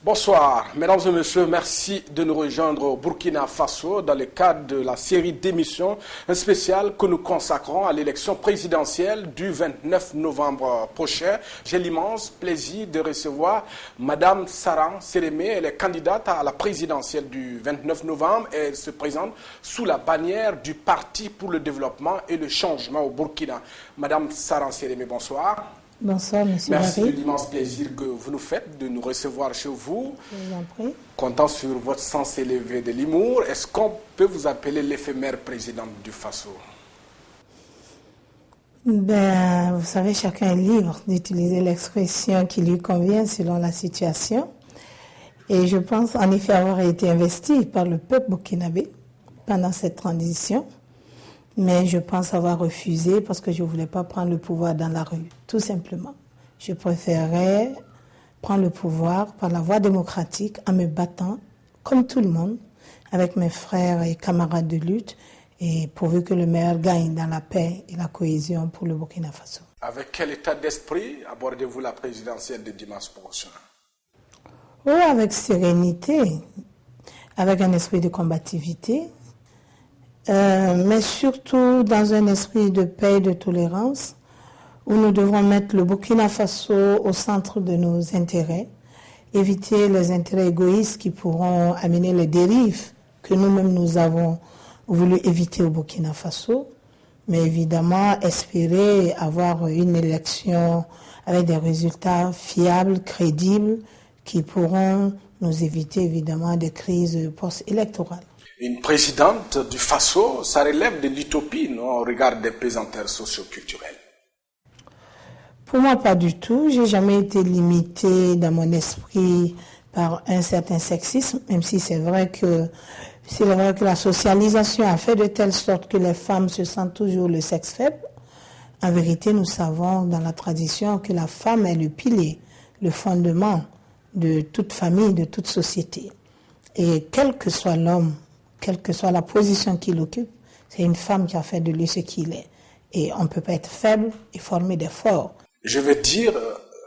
Bonsoir, mesdames et messieurs, merci de nous rejoindre au Burkina Faso dans le cadre de la série d'émissions spéciales que nous consacrons à l'élection présidentielle du 29 novembre prochain. J'ai l'immense plaisir de recevoir Madame Saran Sérémé. Elle est candidate à la présidentielle du 29 novembre et elle se présente sous la bannière du Parti pour le développement et le changement au Burkina. Madame Saran Sérémé, bonsoir. Bonsoir, monsieur Merci Marie. de l'immense plaisir que vous nous faites de nous recevoir chez vous. Je vous en prie. Comptant sur votre sens élevé de l'humour, est-ce qu'on peut vous appeler l'éphémère présidente du Faso? Vous savez, chacun est libre d'utiliser l'expression qui lui convient selon la situation. Et je pense en effet avoir été investi par le peuple burkinabé pendant cette transition. Mais je pense avoir refusé parce que je ne voulais pas prendre le pouvoir dans la rue, tout simplement. Je préférais prendre le pouvoir par la voie démocratique en me battant, comme tout le monde, avec mes frères et camarades de lutte, et pourvu que le meilleur gagne dans la paix et la cohésion pour le Burkina Faso. Avec quel état d'esprit abordez-vous la présidentielle de dimanche prochain? Oui, avec sérénité, avec un esprit de combativité, mais surtout dans un esprit de paix et de tolérance, où nous devrons mettre le Burkina Faso au centre de nos intérêts, éviter les intérêts égoïstes qui pourront amener les dérives que nous-mêmes nous avons voulu éviter au Burkina Faso, mais évidemment espérer avoir une élection avec des résultats fiables, crédibles, qui pourront nous éviter évidemment des crises post-électorales. Une présidente du Faso, ça relève de l'utopie, non, au regard des pesanteurs socio-culturels? Pour moi, pas du tout. J'ai jamais été limitée dans mon esprit par un certain sexisme, même si c'est vrai que la socialisation a fait de telle sorte que les femmes se sentent toujours le sexe faible. En vérité, nous savons dans la tradition que la femme est le pilier, le fondement de toute famille, de toute société. Et quel que soit l'homme, quelle que soit la position qu'il occupe, c'est une femme qui a fait de lui ce qu'il est. Et on ne peut pas être faible et former des forts. Je veux dire,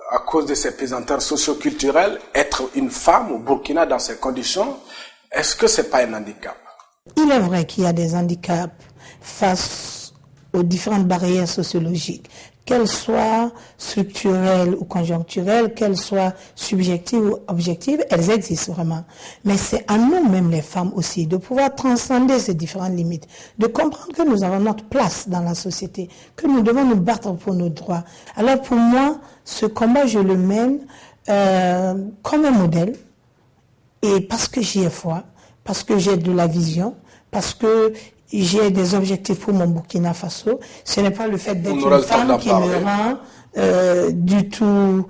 à cause de ces pesanteurs socio-culturels, être une femme au Burkina dans ces conditions, est-ce que ce n'est pas un handicap? Il est vrai qu'il y a des handicaps face aux différentes barrières sociologiques, qu'elles soient structurelles ou conjoncturelles, qu'elles soient subjectives ou objectives, elles existent vraiment. Mais c'est à nous-mêmes les femmes aussi de pouvoir transcender ces différentes limites, de comprendre que nous avons notre place dans la société, que nous devons nous battre pour nos droits. Alors pour moi, ce combat, je le mène comme un modèle, et parce que j'y ai foi, parce que j'ai de la vision, parce que j'ai des objectifs pour mon Burkina Faso. Ce n'est pas le fait d'être une femme qui me rend du tout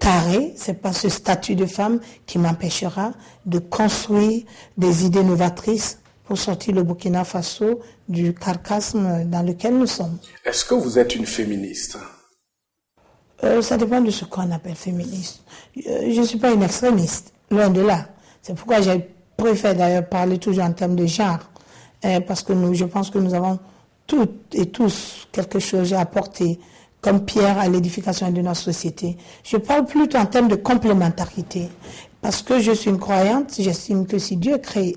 tarée. Ce n'est pas ce statut de femme qui m'empêchera de construire des idées novatrices pour sortir le Burkina Faso du carcasme dans lequel nous sommes. Est-ce que vous êtes une féministe? Ça dépend de ce qu'on appelle féministe. Je ne suis pas une extrémiste, loin de là. C'est pourquoi j'ai préféré d'ailleurs parler toujours en termes de genre. Parce que je pense que nous avons toutes et tous quelque chose à apporter comme pierre à l'édification de notre société. Je parle plutôt en termes de complémentarité. Parce que je suis une croyante, j'estime que si Dieu crée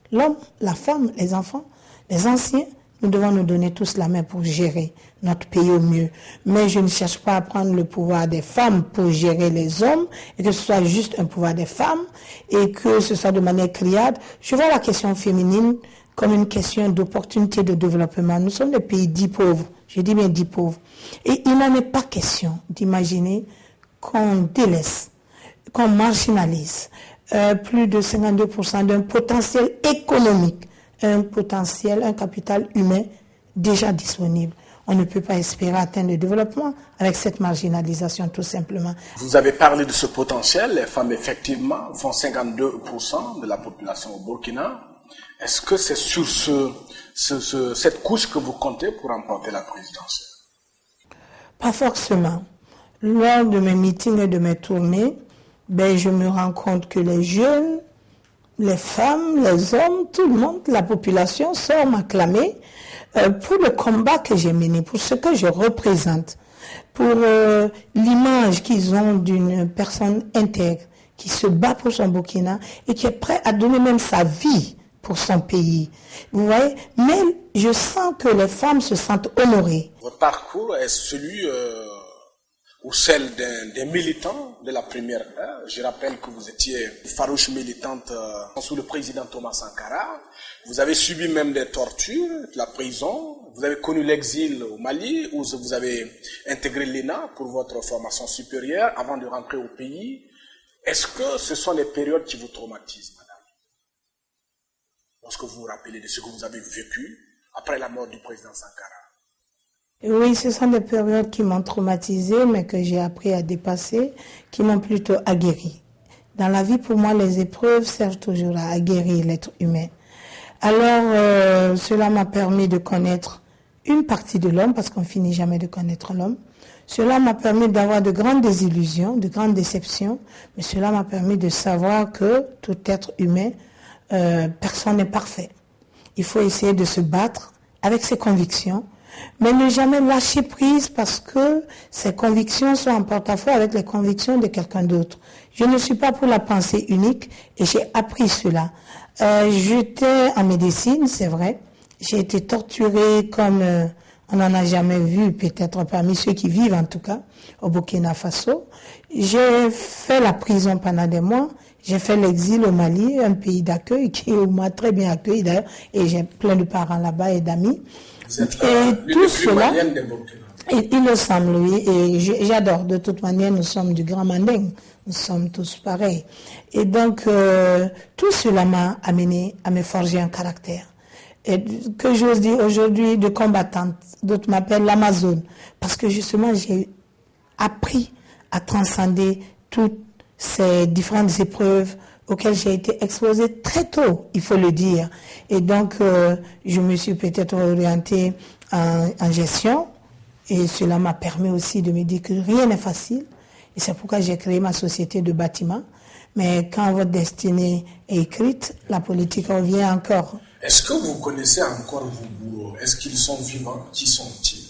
l'homme, la femme, les enfants, les anciens, nous devons nous donner tous la main pour gérer notre pays au mieux. Mais je ne cherche pas à prendre le pouvoir des femmes pour gérer les hommes, et que ce soit juste un pouvoir des femmes, et que ce soit de manière criarde. Je vois la question féminine comme une question d'opportunité de développement. Nous sommes des pays dits pauvres, je dis bien dits pauvres. Et il n'en est pas question d'imaginer qu'on délaisse, qu'on marginalise plus de 52% d'un potentiel économique, un potentiel, un capital humain déjà disponible. On ne peut pas espérer atteindre le développement avec cette marginalisation, tout simplement. Vous avez parlé de ce potentiel. Les femmes, effectivement, font 52% de la population au Burkina. Est-ce que c'est sur cette couche que vous comptez pour remporter la présidentielle? Pas forcément. Lors de mes meetings et de mes tournées, je me rends compte que les jeunes, les femmes, les hommes, tout le monde, la population sort m'acclamer pour le combat que j'ai mené, pour ce que je représente, pour l'image qu'ils ont d'une personne intègre, qui se bat pour son Burkina et qui est prêt à donner même sa vie pour son pays. Vous voyez, même je sens que les femmes se sentent honorées. Votre parcours est celui ou celle d'un militant de la première heure. Je rappelle que vous étiez farouche militante sous le président Thomas Sankara. Vous avez subi même des tortures, de la prison. Vous avez connu l'exil au Mali où vous avez intégré l'ENA pour votre formation supérieure avant de rentrer au pays. Est-ce que ce sont les périodes qui vous traumatisent, madame? Lorsque vous vous rappelez de ce que vous avez vécu après la mort du président Sankara. Oui, ce sont des périodes qui m'ont traumatisée, mais que j'ai appris à dépasser, qui m'ont plutôt aguerri. Dans la vie, pour moi, les épreuves servent toujours à aguerrir l'être humain. Alors, cela m'a permis de connaître une partie de l'homme, parce qu'on finit jamais de connaître l'homme. Cela m'a permis d'avoir de grandes désillusions, de grandes déceptions, mais cela m'a permis de savoir que tout être humain, personne n'est parfait. Il faut essayer de se battre avec ses convictions, mais ne jamais lâcher prise parce que ces convictions sont en porte-à-faux avec les convictions de quelqu'un d'autre. Je ne suis pas pour la pensée unique et j'ai appris cela. J'étais en médecine, c'est vrai. J'ai été torturée comme on n'en a jamais vu, peut-être parmi ceux qui vivent en tout cas, au Burkina Faso. J'ai fait la prison pendant des mois. J'ai fait l'exil au Mali, un pays d'accueil qui m'a très bien accueilli d'ailleurs, et j'ai plein de parents là-bas et d'amis. Et tout cela, il me semble, oui, et j'adore. De toute manière, nous sommes du Grand Manding, nous sommes tous pareils. Et donc, tout cela m'a amené à me forger un caractère. Et que j'ose dire aujourd'hui de combattante, d'autres m'appellent l'Amazone, parce que justement, j'ai appris à transcender toutes ces différentes épreuves auxquelles j'ai été exposée très tôt, il faut le dire. Et donc, je me suis peut-être orientée en gestion, et cela m'a permis aussi de me dire que rien n'est facile. Et c'est pourquoi j'ai créé ma société de bâtiment. Mais quand votre destinée est écrite, la politique revient encore. Est-ce que vous connaissez encore vos bourreaux? Est-ce qu'ils sont vivants? Qui sont-ils?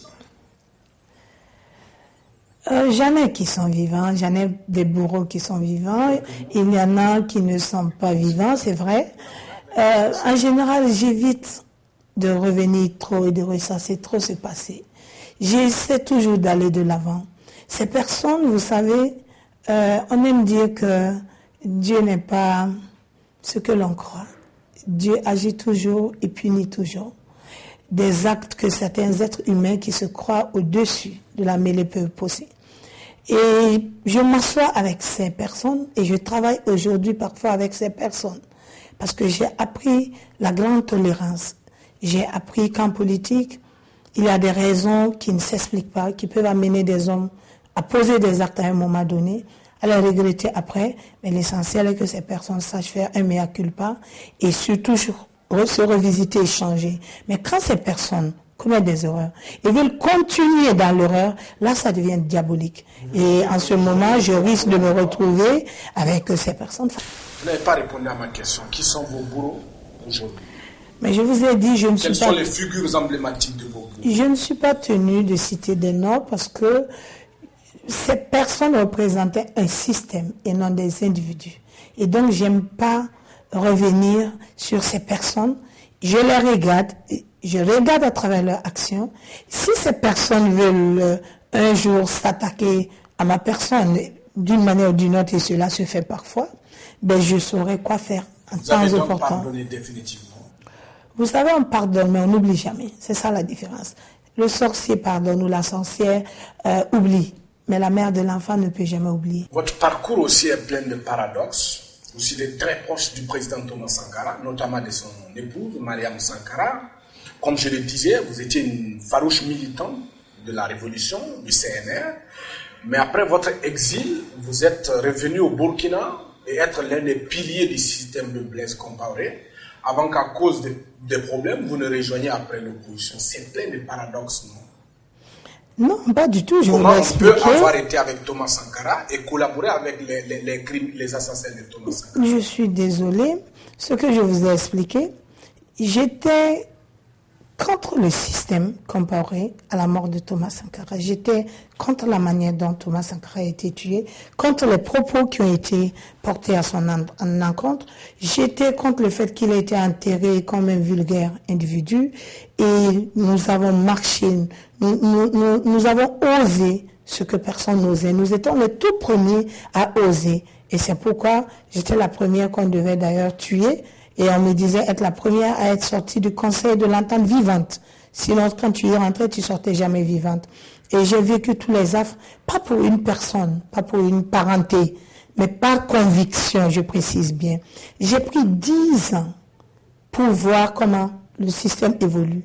J'en ai qui sont vivants, j'en ai des bourreaux qui sont vivants, il y en a qui ne sont pas vivants, c'est vrai. En général, j'évite de revenir trop et de ressasser trop ce passé. J'essaie toujours d'aller de l'avant. Ces personnes, vous savez, on aime dire que Dieu n'est pas ce que l'on croit. Dieu agit toujours et punit toujours. Des actes que certains êtres humains qui se croient au-dessus de la mêlée peuvent poser. Et je m'assois avec ces personnes et je travaille aujourd'hui parfois avec ces personnes parce que j'ai appris la grande tolérance. J'ai appris qu'en politique, il y a des raisons qui ne s'expliquent pas, qui peuvent amener des hommes à poser des actes à un moment donné, à les regretter après, mais l'essentiel est que ces personnes sachent faire un mea culpa et surtout se revisiter et changer. Mais quand ces personnes commettent des erreurs et veulent continuer dans l'erreur, là ça devient diabolique. Et en ce moment, je risque de me retrouver avec ces personnes. Vous n'avez pas répondu à ma question. Qui sont vos bourreaux aujourd'hui? Mais je vous ai dit, je ne suis pas... Quelles sont les figures emblématiques de vos bourreaux? Je ne suis pas tenue de citer des noms parce que ces personnes représentaient un système et non des individus. Et donc, j'aime pas revenir sur ces personnes. Je les regarde, je regarde à travers leurs actions. Si ces personnes veulent un jour s'attaquer à ma personne d'une manière ou d'une autre, et cela se fait parfois, ben je saurais quoi faire en temps opportun. Vous avez donc pardonné définitivement? Vous savez, on pardonne, mais on n'oublie jamais. C'est ça la différence. Le sorcier pardonne ou la sorcière oublie. Mais la mère de l'enfant ne peut jamais oublier. Votre parcours aussi est plein de paradoxes. Vous êtes très proche du président Thomas Sankara, notamment de son épouse, Mariam Sankara. Comme je le disais, vous étiez une farouche militante de la révolution, du CNR. Mais après votre exil, vous êtes revenu au Burkina et être l'un des piliers du système de Blaise Compaoré, avant qu'à cause des problèmes, vous ne rejoigniez après l'opposition. C'est plein de paradoxes, non? Non, pas du tout. Comment on peut avoir été avec Thomas Sankara et collaborer avec les assassins de Thomas Sankara? Je suis désolée. Ce que je vous ai expliqué, j'étais contre le système comparé à la mort de Thomas Sankara. J'étais contre la manière dont Thomas Sankara a été tué, contre les propos qui ont été portés à son encontre. J'étais contre le fait qu'il a été enterré comme un vulgaire individu. Et nous avons marché, nous avons osé ce que personne n'osait. Nous étions les tout premiers à oser. Et c'est pourquoi j'étais la première qu'on devait d'ailleurs tuer. Et on me disait être la première à être sortie du conseil de l'entente vivante. Sinon, quand tu y rentrais, tu sortais jamais vivante. Et j'ai vécu tous les affres, pas pour une personne, pas pour une parenté, mais par conviction, je précise bien. J'ai pris 10 ans pour voir comment le système évolue.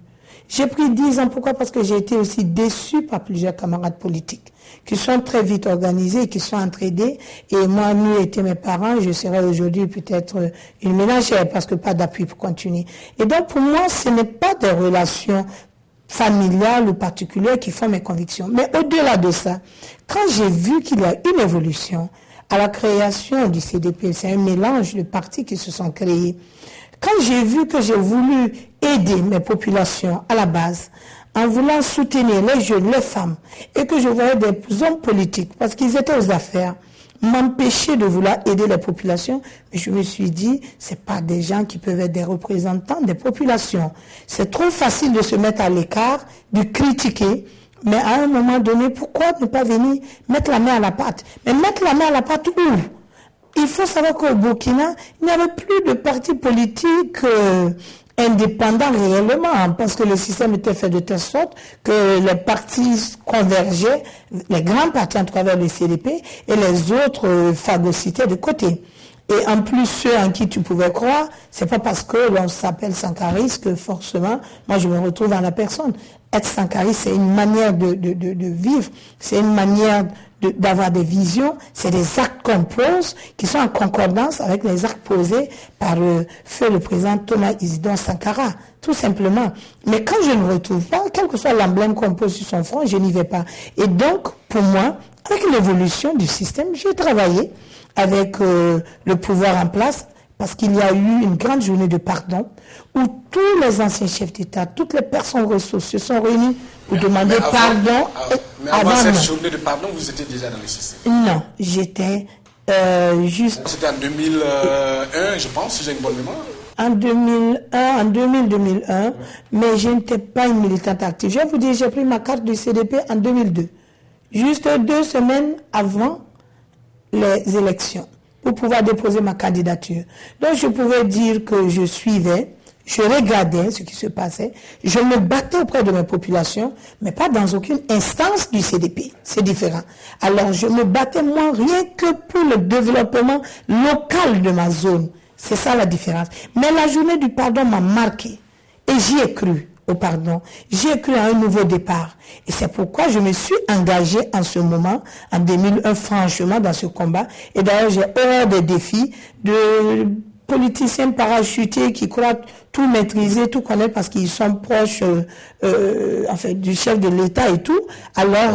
J'ai pris 10 ans, pourquoi? Parce que j'ai été aussi déçu par plusieurs camarades politiques qui sont très vite organisés, qui sont entraidés. Et moi, nous étaient mes parents, je serais aujourd'hui peut-être une ménagère parce que pas d'appui pour continuer. Et donc, pour moi, ce n'est pas des relations familiales ou particulières qui font mes convictions. Mais au-delà de ça, quand j'ai vu qu'il y a une évolution à la création du CDP, c'est un mélange de partis qui se sont créés. Quand j'ai vu que j'ai voulu aider mes populations à la base, en voulant soutenir les jeunes, les femmes, et que je voyais des hommes politiques, parce qu'ils étaient aux affaires, m'empêcher de vouloir aider les populations, mais je me suis dit, c'est pas des gens qui peuvent être des représentants des populations. C'est trop facile de se mettre à l'écart, de critiquer, mais à un moment donné, pourquoi ne pas venir mettre la main à la pâte? Mais mettre la main à la pâte où? Il faut savoir qu'au Burkina, il n'y avait plus de partis politiques indépendants réellement, parce que le système était fait de telle sorte que les partis convergeaient, les grands partis en travers le CDP, et les autres phagocytaient de côté. Et en plus, ceux en qui tu pouvais croire, c'est pas parce que l'on s'appelle sankariste que forcément, moi je me retrouve dans la personne. Être sankariste, c'est une manière de vivre, c'est une manière d'avoir des visions, c'est des actes qu'on pose qui sont en concordance avec les actes posés par le président Thomas Isidore Sankara, tout simplement. Mais quand je ne le retrouve pas, quel que soit l'emblème qu'on pose sur son front, je n'y vais pas. Et donc, pour moi, avec l'évolution du système, j'ai travaillé avec le pouvoir en place, parce qu'il y a eu une grande journée de pardon, où tous les anciens chefs d'État, toutes les personnes ressources se sont réunies pour demander pardon. Mais avant cette journée de pardon, vous étiez déjà dans le système? Non, j'étais juste... C'était en 2001, je pense, si j'ai une bonne mémoire. En 2001, mais je n'étais pas une militante active. Je vais vous dire, j'ai pris ma carte du CDP en 2002, juste 2 semaines avant les élections, pour pouvoir déposer ma candidature. Donc je pouvais dire que je suivais, je regardais ce qui se passait, je me battais auprès de mes populations, mais pas dans aucune instance du CDP. C'est différent. Alors je me battais moi rien que pour le développement local de ma zone. C'est ça la différence. Mais la journée du pardon m'a marqué et j'y ai cru. Au pardon. J'ai cru à un nouveau départ. Et c'est pourquoi je me suis engagée en ce moment, en 2001, franchement, dans ce combat. Et d'ailleurs, j'ai horreur des défis de politiciens parachutés qui croient tout maîtriser, tout connaître parce qu'ils sont proches du chef de l'État et tout. Alors,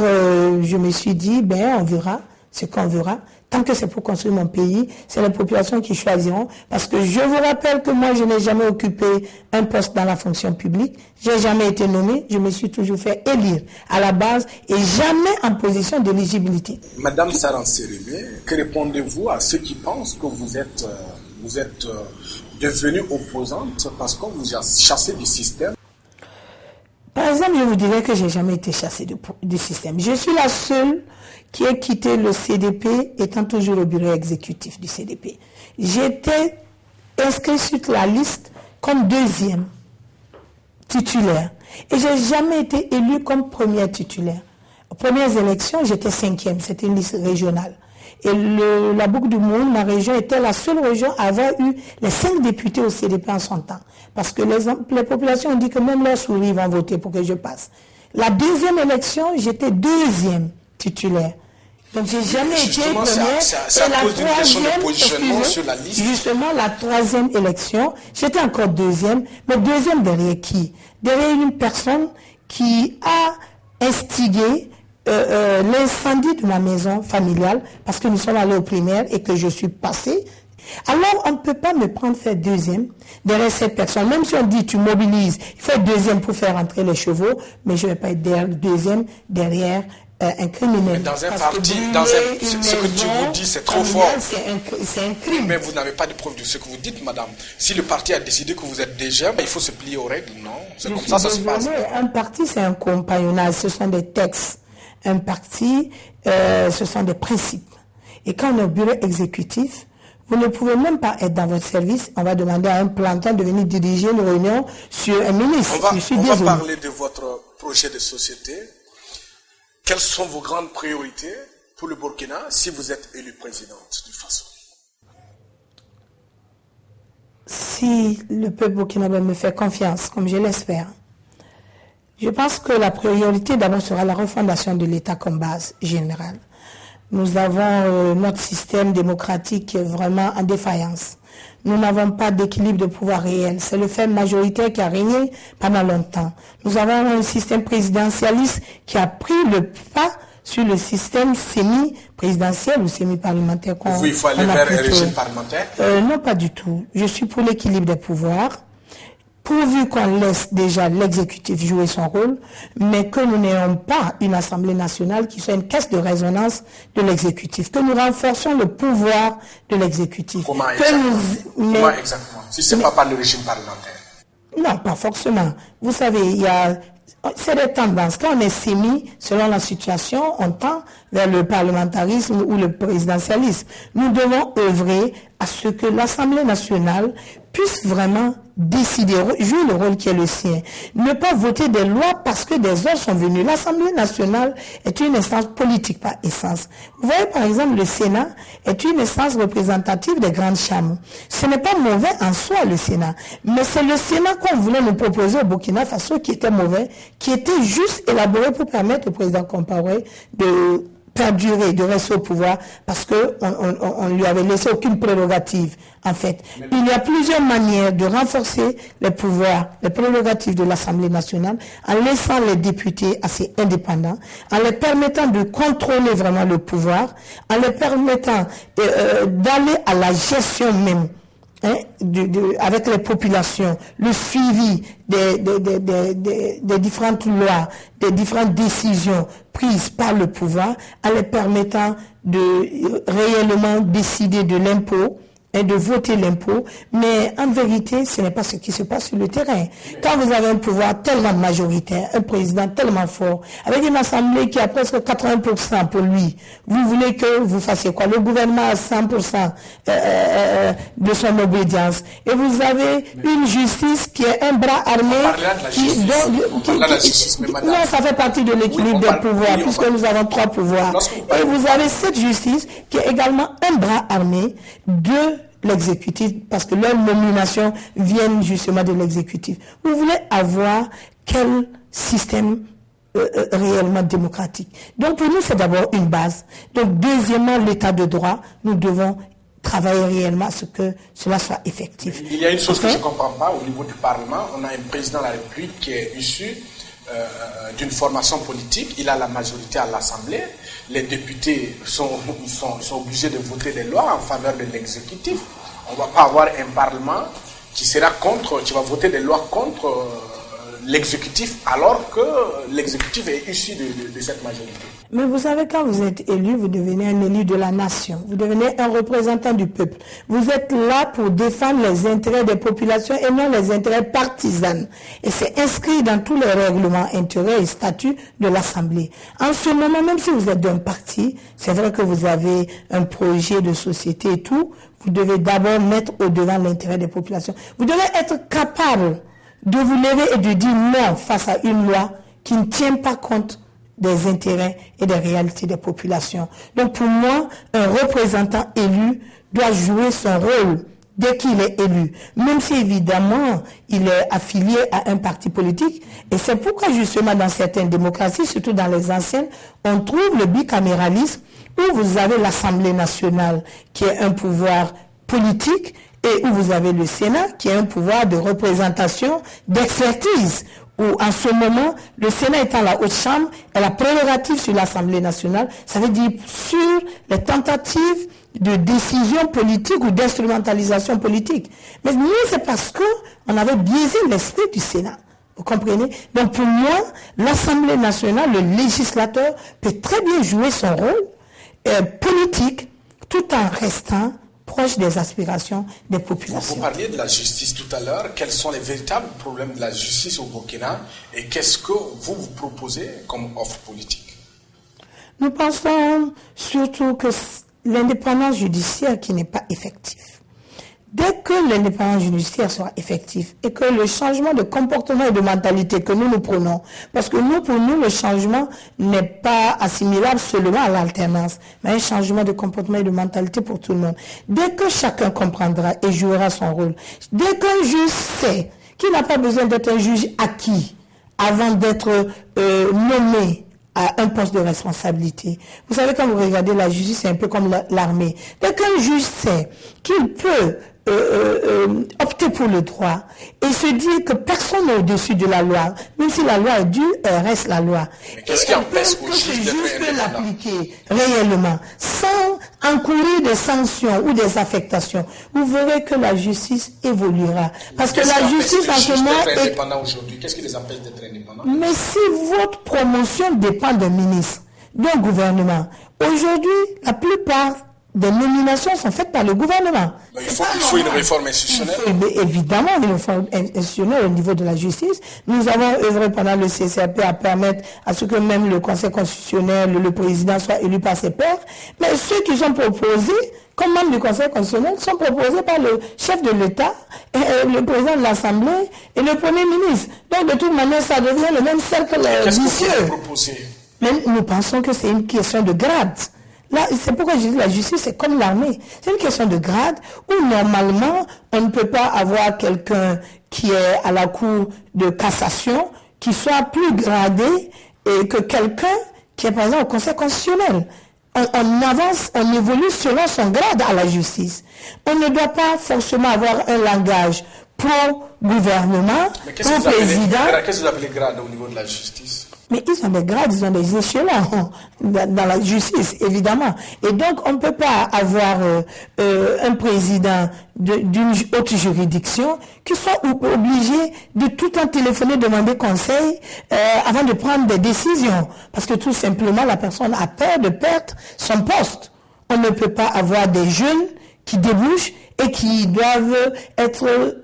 je me suis dit, on verra ce qu'on verra. Tant que c'est pour construire mon pays, c'est les populations qui choisiront. Parce que je vous rappelle que moi, je n'ai jamais occupé un poste dans la fonction publique. J'ai jamais été nommé. Je me suis toujours fait élire à la base et jamais en position d'éligibilité. Madame Saran-Sérémé, que répondez-vous à ceux qui pensent que vous êtes devenue opposante parce qu'on vous a chassé du système? Par exemple, je vous dirais que j'ai jamais été chassée du système. Je suis la seule qui a quitté le CDP étant toujours au bureau exécutif du CDP. J'étais inscrite sur la liste comme 2e titulaire. Et j'ai jamais été élue comme première titulaire. Aux premières élections, j'étais 5e, c'était une liste régionale. Et la Boucle du Monde, ma région, était la seule région à avoir eu les 5 députés au CDP en son temps. Parce que les populations ont dit que même leurs souris vont voter pour que je passe. La 2e élection, j'étais 2e titulaire. Donc j'ai jamais été première. C'est à cause d'une question de positionnement sur la liste. Justement, la 3e élection, j'étais encore 2e, mais 2e derrière qui? Derrière une personne qui a instigé l'incendie de ma maison familiale, parce que nous sommes allés au primaire et que je suis passée. Alors D'abord, on ne peut pas me prendre faire deuxième derrière cette personne. Même si on dit tu mobilises, il faut être deuxième pour faire entrer les chevaux, mais je ne vais pas être deuxième derrière un criminel. Mais dans un parti, ce que tu vous dis, c'est trop fort. C'est un crime. Mais vous n'avez pas de preuve de ce que vous dites, madame. Si le parti a décidé que vous êtes deuxième, il faut se plier aux règles, non? C'est comme ça se passe. Un parti, c'est un compagnonnage, ce sont des textes. Un parti, ce sont des principes. Et quand on est au bureau exécutif, vous ne pouvez même pas être dans votre service. On va demander à un planton de venir diriger une réunion sur un ministre. On va parler de votre projet de société. Quelles sont vos grandes priorités pour le Burkina si vous êtes élu présidente du Faso? Si le peuple burkinabé me fait confiance, comme je l'espère, je pense que la priorité d'abord sera la refondation de l'État comme base générale. Nous avons notre système démocratique qui est vraiment en défaillance. Nous n'avons pas d'équilibre de pouvoir réel. C'est le fait majoritaire qui a régné pendant longtemps. Nous avons un système présidentialiste qui a pris le pas sur le système semi-présidentiel ou semi-parlementaire. Il faut aller vers un régime parlementaire? Non, pas du tout. Je suis pour l'équilibre des pouvoirs, pourvu qu'on laisse déjà l'exécutif jouer son rôle, mais que nous n'ayons pas une Assemblée nationale qui soit une caisse de résonance de l'exécutif, que nous renforcions le pouvoir de l'exécutif. Comment exactement? Si ce n'est pas par le régime parlementaire? Non, pas forcément. Vous savez, c'est des tendances. Quand on est sémi, selon la situation, on tend vers le parlementarisme ou le présidentialisme. Nous devons œuvrer à ce que l'Assemblée nationale puisse vraiment décider, jouer le rôle qui est le sien. Ne pas voter des lois parce que des ordres sont venus. L'Assemblée nationale est une instance politique par essence. Vous voyez par exemple le Sénat est une instance représentative des grandes chambres. Ce n'est pas mauvais en soi le Sénat, mais c'est le Sénat qu'on voulait nous proposer au Burkina Faso qui était mauvais, qui était juste élaboré pour permettre au président Compaoré de perdurer, de rester au pouvoir, parce qu'on lui avait laissé aucune prérogative, en fait. Il y a plusieurs manières de renforcer les pouvoirs, les prérogatives de l'Assemblée nationale, en laissant les députés assez indépendants, en les permettant de contrôler vraiment le pouvoir, en les permettant d'aller à la gestion même, avec les populations, le suivi des différentes lois, des différentes décisions prises par le pouvoir, en les permettant de réellement décider de l'impôt et de voter l'impôt, mais en vérité, ce n'est pas ce qui se passe sur le terrain. Quand vous avez un pouvoir tellement majoritaire, un président tellement fort, avec une assemblée qui a presque 80% pour lui, vous voulez que vous fassiez quoi? Le gouvernement a 100% de son obédience. Et vous avez une justice qui est un bras armé. Non, ça fait partie de l'équilibre des pouvoirs, puisque nous avons 3 pouvoirs. Et vous avez cette justice qui est également un bras armé de l'exécutif, parce que leurs nominations viennent justement de l'exécutif. Vous voulez avoir quel système réellement démocratique? Donc pour nous, c'est d'abord une base. Donc deuxièmement, l'état de droit, nous devons travailler réellement à ce que cela soit effectif. Il y a une chose que je ne comprends pas au niveau du Parlement. On a un président de la République qui est issu d'une formation politique. Il a la majorité à l'Assemblée. Les députés sont obligés de voter des lois en faveur de l'exécutif. On ne va pas avoir un Parlement qui va voter des lois contre l'exécutif alors que l'exécutif est issu de cette majorité. Mais vous savez, quand vous êtes élu, vous devenez un élu de la nation. Vous devenez un représentant du peuple. Vous êtes là pour défendre les intérêts des populations et non les intérêts partisans. Et c'est inscrit dans tous les règlements intérieurs et statuts de l'Assemblée. En ce moment, même si vous êtes d'un parti, c'est vrai que vous avez un projet de société et tout, vous devez d'abord mettre au-devant l'intérêt des populations. Vous devez être capable de vous lever et de dire non face à une loi qui ne tient pas compte des intérêts et des réalités des populations. Donc pour moi, un représentant élu doit jouer son rôle dès qu'il est élu, même si évidemment il est affilié à un parti politique. Et c'est pourquoi justement dans certaines démocraties, surtout dans les anciennes, on trouve le bicaméralisme où vous avez l'Assemblée nationale qui est un pouvoir politique et où vous avez le Sénat qui est un pouvoir de représentation, d'expertise, où en ce moment, le Sénat étant la haute chambre, et la prérogative sur l'Assemblée nationale, ça veut dire sur les tentatives de décision politique ou d'instrumentalisation politique. Mais nous, c'est parce qu'on avait biaisé l'esprit du Sénat. Vous comprenez? Donc pour moi, l'Assemblée nationale, le législateur, peut très bien jouer son rôle politique tout en restant proche des aspirations des populations. Vous parliez de la justice tout à l'heure. Quels sont les véritables problèmes de la justice au Burkina et qu'est-ce que vous proposez comme offre politique? Nous pensons surtout que l'indépendance judiciaire qui n'est pas effective. Dès que l'indépendance judiciaire sera effective et que le changement de comportement et de mentalité que nous prenons, parce que pour nous, le changement n'est pas assimilable seulement à l'alternance, mais un changement de comportement et de mentalité pour tout le monde. Dès que chacun comprendra et jouera son rôle, dès qu'un juge sait qu'il n'a pas besoin d'être un juge acquis avant d'être nommé à un poste de responsabilité. Vous savez, quand vous regardez la justice, c'est un peu comme l'armée. Dès qu'un juge sait qu'il peut opter pour le droit et se dire que personne n'est au-dessus de la loi, même si la loi est due, elle reste la loi. Mais qu'est-ce qui empêche au juge de l'appliquer réellement, sans encourir des sanctions ou des affectations, vous verrez que la justice évoluera. Parce que la justice en ce moment est indépendant aujourd'hui. Qu'est-ce qui les empêche d'être indépendants? Mais si votre promotion dépend d'un ministre, d'un gouvernement, aujourd'hui, la plupart des nominations sont faites par le gouvernement. Il faut une réforme institutionnelle. Évidemment, une réforme institutionnelle au niveau de la justice. Nous avons œuvré pendant le CCRP à permettre à ce que même le Conseil constitutionnel, le président soit élu par ses pairs. Mais ceux qui sont proposés comme membres du Conseil constitutionnel sont proposés par le chef de l'État, le président de l'Assemblée et le Premier ministre. Donc de toute manière, ça devient le même cercle vicieux. Qu'est-ce que vous proposez? Mais nous pensons que c'est une question de grade. Là, c'est pourquoi je dis la justice, c'est comme l'armée. C'est une question de grade où normalement, on ne peut pas avoir quelqu'un qui est à la cour de cassation qui soit plus gradé que quelqu'un qui est par exemple au Conseil constitutionnel. On avance, on évolue selon son grade à la justice. On ne doit pas forcément avoir un langage pro-gouvernement, pro-président. Qu'est-ce que vous appelez grade au niveau de la justice? Mais ils ont des grades, ils ont des échelons dans la justice, évidemment. Et donc, on ne peut pas avoir un président d'une haute juridiction qui soit obligé de tout le temps téléphoner, demander conseil avant de prendre des décisions. Parce que tout simplement, la personne a peur de perdre son poste. On ne peut pas avoir des jeunes qui débouchent et qui doivent être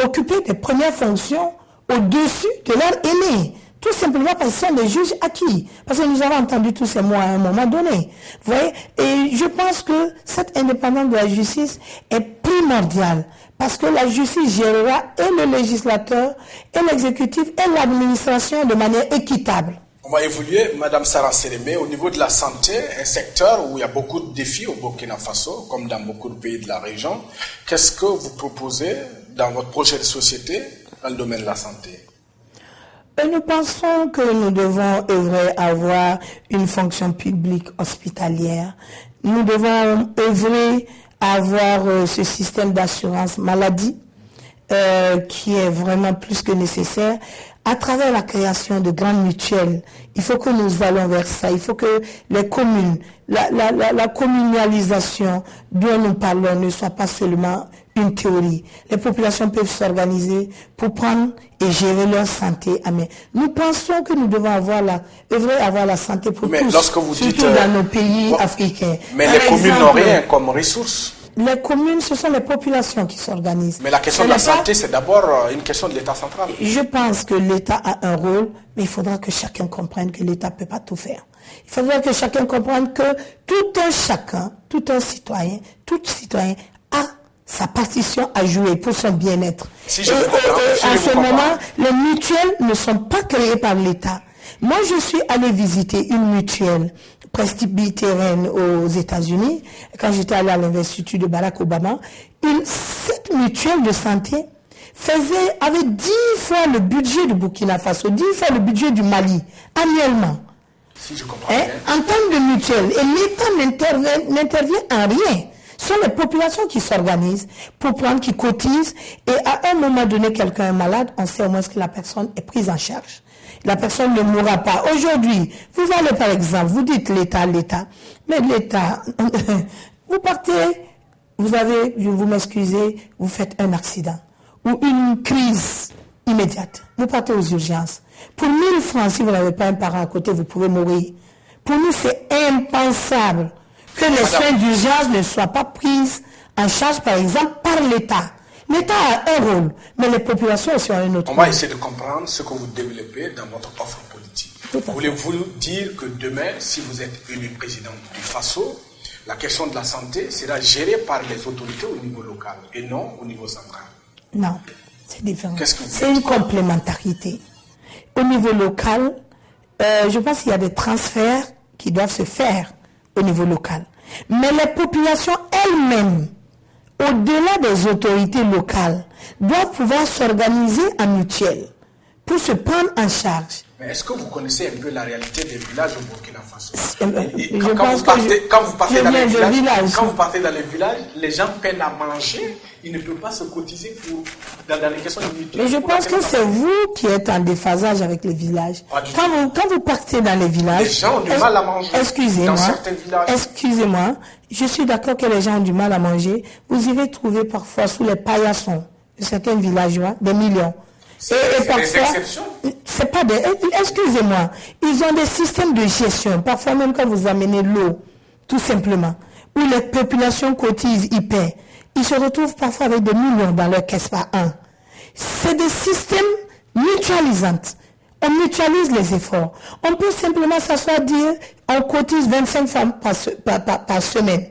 occupés des premières fonctions au-dessus de leur aîné. Tout simplement parce qu'ils sont des juges acquis. Parce que nous avons entendu tous ces mots à un moment donné. Vous voyez? Et je pense que cette indépendance de la justice est primordiale. Parce que la justice gérera et le législateur, et l'exécutif, et l'administration de manière équitable. On va évoluer, Madame Sarah Sélémé, au niveau de la santé, un secteur où il y a beaucoup de défis au Burkina Faso, comme dans beaucoup de pays de la région. Qu'est-ce que vous proposez dans votre projet de société dans le domaine de la santé? Nous pensons que nous devons œuvrer à avoir une fonction publique hospitalière. Nous devons œuvrer à avoir ce système d'assurance maladie qui est vraiment plus que nécessaire à travers la création de grandes mutuelles. Il faut que nous allons vers ça. Il faut que les communes, la communalisation dont nous parlons ne soit pas seulement une théorie. Les populations peuvent s'organiser pour prendre et gérer leur santé. Mais nous pensons que nous devons œuvrer à avoir la santé pour tous, lorsque vous surtout dites, dans nos pays africains. Mais les communes n'ont rien comme ressources. Les communes, ce sont les populations qui s'organisent. Mais la question de la santé, c'est d'abord une question de l'État central. Je pense que l'État a un rôle, mais il faudra que chacun comprenne que l'État ne peut pas tout faire. Il faudra que chacun comprenne que tout un citoyen a sa partition à jouer pour son bien-être. Si je vous comprends, en ce moment, les mutuelles ne sont pas créées par l'État. Moi, je suis allée visiter une mutuelle presbytérienne aux États-Unis, quand j'étais allée à l'Institut de Barack Obama. Cette mutuelle de santé avait 10 fois le budget du Burkina Faso, 10 fois le budget du Mali, annuellement. Si je comprends bien. En termes de mutuelle, et l'État n'intervient en rien. Ce sont les populations qui s'organisent pour prendre, qui cotisent, et à un moment donné, quelqu'un est malade, on sait au moins que la personne est prise en charge. La personne ne mourra pas. Aujourd'hui, vous allez par exemple, vous dites l'État, mais l'État, Vous partez, vous m'excusez, vous faites un accident ou une crise immédiate. Vous partez aux urgences. Pour 1000 francs, si vous n'avez pas un parent à côté, vous pouvez mourir. Pour nous, c'est impensable que les soins d'urgence ne soient pas pris en charge, par exemple, par l'État. L'État a un rôle, mais les populations aussi ont un autre rôle. On va essayer de comprendre ce que vous développez dans votre offre politique. Voulez-vous dire que demain, si vous êtes élu président du FASO, la question de la santé sera gérée par les autorités au niveau local et non au niveau central? Non, c'est différent. C'est une complémentarité. Au niveau local, je pense qu'il y a des transferts qui doivent se faire au niveau local. Mais les populations elles-mêmes, au-delà des autorités locales, doivent pouvoir s'organiser en mutuelle pour se prendre en charge. Mais est-ce que vous connaissez un peu la réalité des villages au Burkina Faso? Quand vous partez dans les villages, les gens peinent à manger, ils ne peuvent pas se cotiser dans les questions de mutuelle. Mais je pense que c'est vous qui êtes en déphasage avec les villages. Quand vous partez dans les villages, les gens ont du mal à manger. Excusez-moi, je suis d'accord que les gens ont du mal à manger. Vous irez trouver parfois sous les paillassons de certains villageois des millions. Et parfois, c'est pas des... Excusez-moi, ils ont des systèmes de gestion. Parfois même quand vous amenez l'eau, tout simplement, où les populations cotisent, ils paient. Ils se retrouvent parfois avec des millions dans leur caisse par an. C'est des systèmes mutualisants. On mutualise les efforts. On peut simplement s'asseoir dire, on cotise 25 francs par semaine.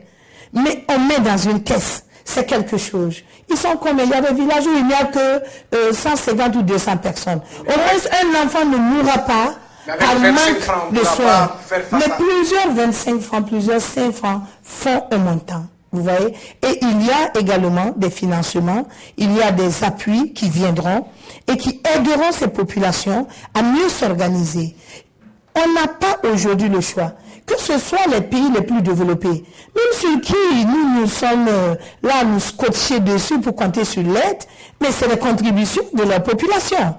Mais on met dans une caisse. C'est quelque chose. Ils sont comme il y a des villages où il n'y a que 150 ou 200 personnes. Au moins, un enfant ne mourra pas par manque de soins. Mais plusieurs 25 francs, plusieurs 5 francs font un montant. Vous voyez? Et il y a également des financements, il y a des appuis qui viendront et qui aideront ces populations à mieux s'organiser. On n'a pas aujourd'hui le choix. Que ce soit les pays les plus développés, même sur qui nous sommes là, nous scotcher dessus pour compter sur l'aide, mais c'est les contributions de la population.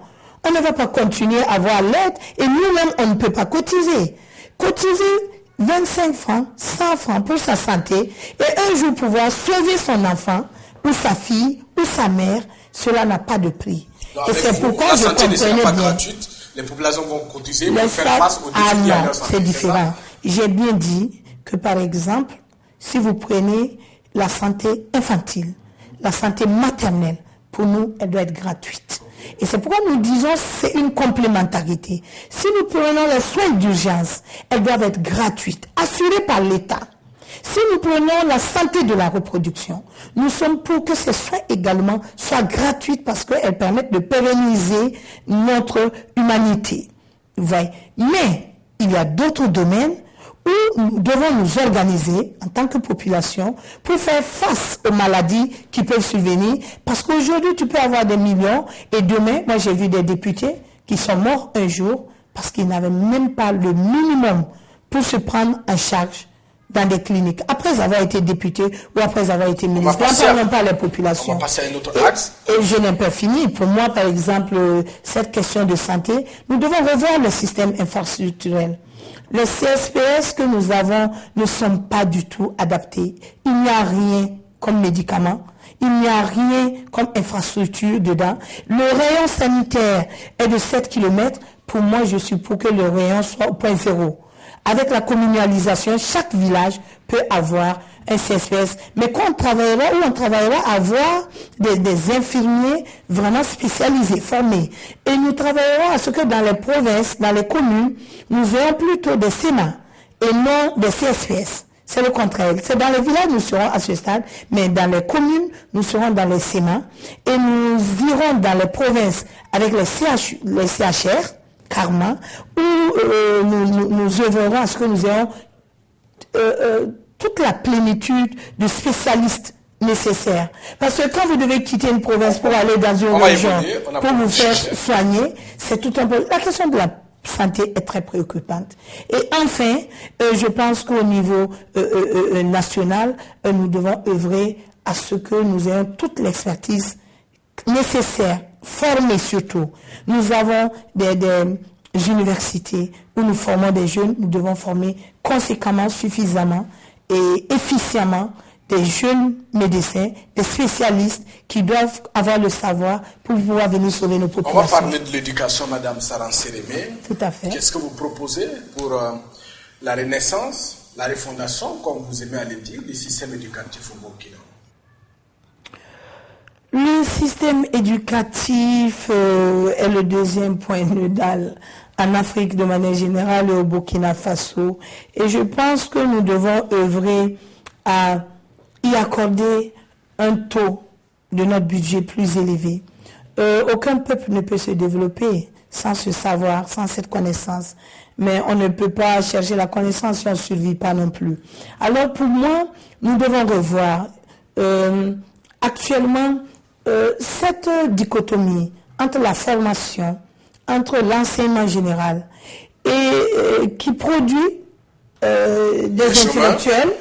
On ne va pas continuer à avoir l'aide et nous-mêmes, on ne peut pas cotiser. Cotiser 25 francs, 100 francs pour sa santé et un jour pouvoir sauver son enfant ou sa fille ou sa mère, cela n'a pas de prix. Donc, et c'est pourquoi je comprenais bien. Gratuite, les populations vont cotiser pour faire face aux défis à leur santé. C'est différent. J'ai bien dit que, par exemple, si vous prenez la santé infantile, la santé maternelle, pour nous, elle doit être gratuite. Et c'est pourquoi nous disons c'est une complémentarité. Si nous prenons les soins d'urgence, elles doivent être gratuites, assurées par l'État. Si nous prenons la santé de la reproduction, nous sommes pour que ces soins également soient gratuites parce qu'elles permettent de pérenniser notre humanité. Vous voyez. Mais il y a d'autres domaines où nous devons nous organiser en tant que population pour faire face aux maladies qui peuvent survenir. Parce qu'aujourd'hui, tu peux avoir des millions et demain, moi j'ai vu des députés qui sont morts un jour parce qu'ils n'avaient même pas le minimum pour se prendre en charge dans des cliniques, après avoir été député ou après avoir été ministre. Là, parlons pas les populations. On va passer à un autre axe. Et je n'ai pas fini. Pour moi, par exemple, cette question de santé, nous devons revoir le système infrastructurel. Les CSPS que nous avons ne sont pas du tout adaptés. Il n'y a rien comme médicament. Il n'y a rien comme infrastructure dedans. Le rayon sanitaire est de 7 km. Pour moi, je suis pour que le rayon soit au point zéro. Avec la communalisation, chaque village peut avoir un CSPS. Mais quand on travaillera à avoir des infirmiers vraiment spécialisés, formés. Et nous travaillerons à ce que dans les provinces, dans les communes, nous ayons plutôt des SEMA et non des CSPS. C'est le contraire. C'est dans les villages, nous serons à ce stade, mais dans les communes, nous serons dans les SEMA. Et nous irons dans les provinces avec les CHR, Karma, où nous œuvrerons à ce que nous ayons toute la plénitude de spécialistes nécessaires. Parce que quand vous devez quitter une province pour aller dans une région, pour vous faire soigner, c'est tout un peu... La question de la santé est très préoccupante. Et enfin, je pense qu'au niveau national, nous devons œuvrer à ce que nous ayons toute l'expertise nécessaire, formée surtout. Nous avons des universités où nous formons des jeunes, nous devons former conséquemment, suffisamment et efficiemment des jeunes médecins, des spécialistes qui doivent avoir le savoir pour pouvoir venir sauver nos populations. On va parler de l'éducation, Madame Saran Sérémé. Tout à fait. Qu'est-ce que vous proposez pour la renaissance, la refondation, comme vous aimez à le dire, du système éducatif au Burkina? Le système éducatif est le deuxième point nodal en Afrique de manière générale et au Burkina Faso. Et je pense que nous devons œuvrer à y accorder un taux de notre budget plus élevé. Aucun peuple ne peut se développer sans ce savoir, sans cette connaissance. Mais on ne peut pas chercher la connaissance si on ne survit pas non plus. Alors pour moi, nous devons revoir actuellement cette dichotomie entre la formation, entre l'enseignement général et qui produit des intellectuels,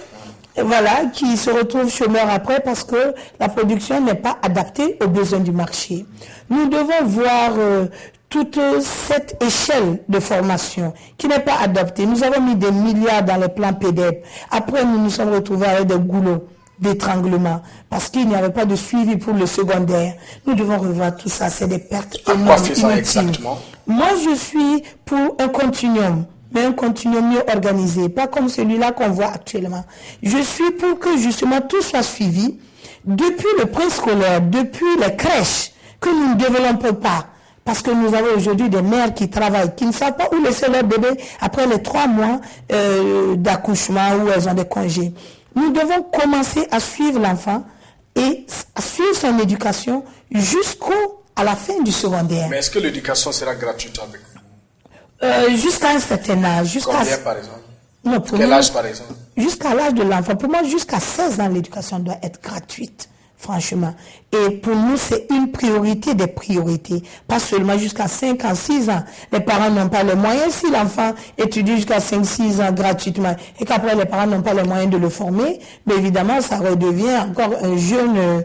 voilà, qui se retrouvent chômeurs après parce que la production n'est pas adaptée aux besoins du marché. Nous devons voir toute cette échelle de formation qui n'est pas adaptée. Nous avons mis des milliards dans le plan PDEP. Après, nous nous sommes retrouvés avec des goulots d'étranglement parce qu'il n'y avait pas de suivi pour le secondaire. Nous devons revoir tout ça. C'est des pertes énormes, inutiles. Moi, je suis pour un continuum, mais un continuum mieux organisé, pas comme celui-là qu'on voit actuellement. Je suis pour que justement tout soit suivi depuis le préscolaire, depuis les crèches, que nous ne développons pas. Parce que nous avons aujourd'hui des mères qui travaillent, qui ne savent pas où laisser leur bébé après les 3 mois d'accouchement où elles ont des congés. Nous devons commencer à suivre l'enfant et à suivre son éducation jusqu'à la fin du secondaire. Mais est-ce que l'éducation sera gratuite avec vous? Jusqu'à un certain âge. Combien par exemple? Non, pour quel moi, âge par exemple? Jusqu'à l'âge de l'enfant. Pour moi, jusqu'à 16 ans, l'éducation doit être gratuite. Franchement. Et pour nous, c'est une priorité des priorités. Pas seulement jusqu'à 5 ans, 6 ans. Les parents n'ont pas les moyens. Si l'enfant étudie jusqu'à 5, 6 ans gratuitement et qu'après les parents n'ont pas les moyens de le former, mais évidemment, ça redevient encore un jeune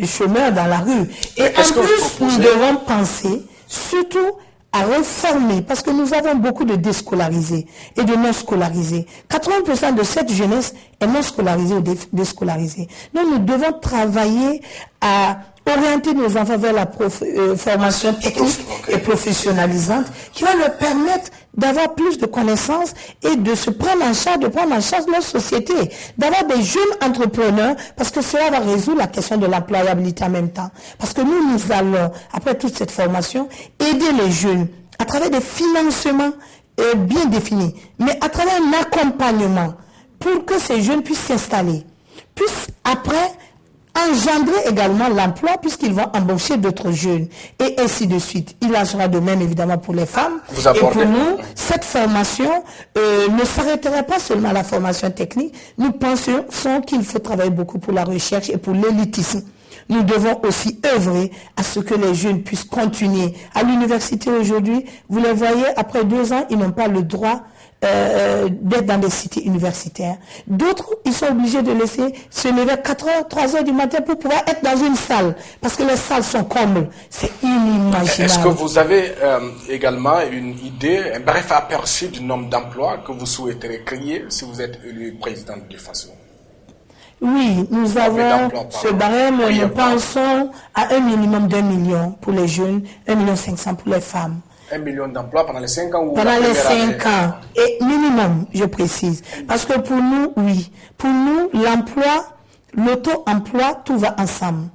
chômeur dans la rue. Et en plus, nous devons penser surtout à reformer, parce que nous avons beaucoup de déscolarisés et de non scolarisés. 80% de cette jeunesse est non scolarisée ou déscolarisée. Donc nous devons travailler à orienter nos enfants vers la formation technique et professionnalisante qui va leur permettre d'avoir plus de connaissances et de se prendre en charge, de prendre en charge notre société, d'avoir des jeunes entrepreneurs, parce que cela va résoudre la question de l'employabilité en même temps. Parce que nous allons, après toute cette formation, aider les jeunes à travers des financements bien définis, mais à travers un accompagnement pour que ces jeunes puissent s'installer, puissent après engendrer également l'emploi puisqu'ils vont embaucher d'autres jeunes et ainsi de suite. Il en sera de même évidemment pour les femmes. Et pour nous, cette formation ne s'arrêtera pas seulement à la formation technique. Nous pensons qu'il faut travailler beaucoup pour la recherche et pour l'élitisme. Nous devons aussi œuvrer à ce que les jeunes puissent continuer. À l'université aujourd'hui, vous les voyez, après 2 ans, ils n'ont pas le droit d'être dans des cités universitaires. D'autres, ils sont obligés de laisser se lever à 4h, 3h du matin pour pouvoir être dans une salle. Parce que les salles sont combles. C'est inimaginable. Est-ce que vous avez également une idée, un bref aperçu du nombre d'emplois que vous souhaiterez créer si vous êtes élu président de façon? Oui, nous avons ce barème, nous pensons à un minimum d'1 million pour les jeunes, 1,5 million pour les femmes. 1 million d'emplois pendant les 5 ans ou pendant les 5 ans. Et minimum, je précise. Parce que pour nous, oui. Pour nous, l'emploi, l'auto-emploi, tout va ensemble.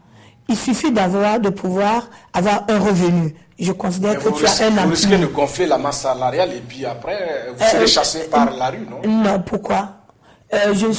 Il suffit de pouvoir avoir un revenu. Je considère que tu as un emploi. Vous risquez de gonfler la masse salariale et puis après, vous serez chassé par la rue, non? Non, pourquoi? Je ne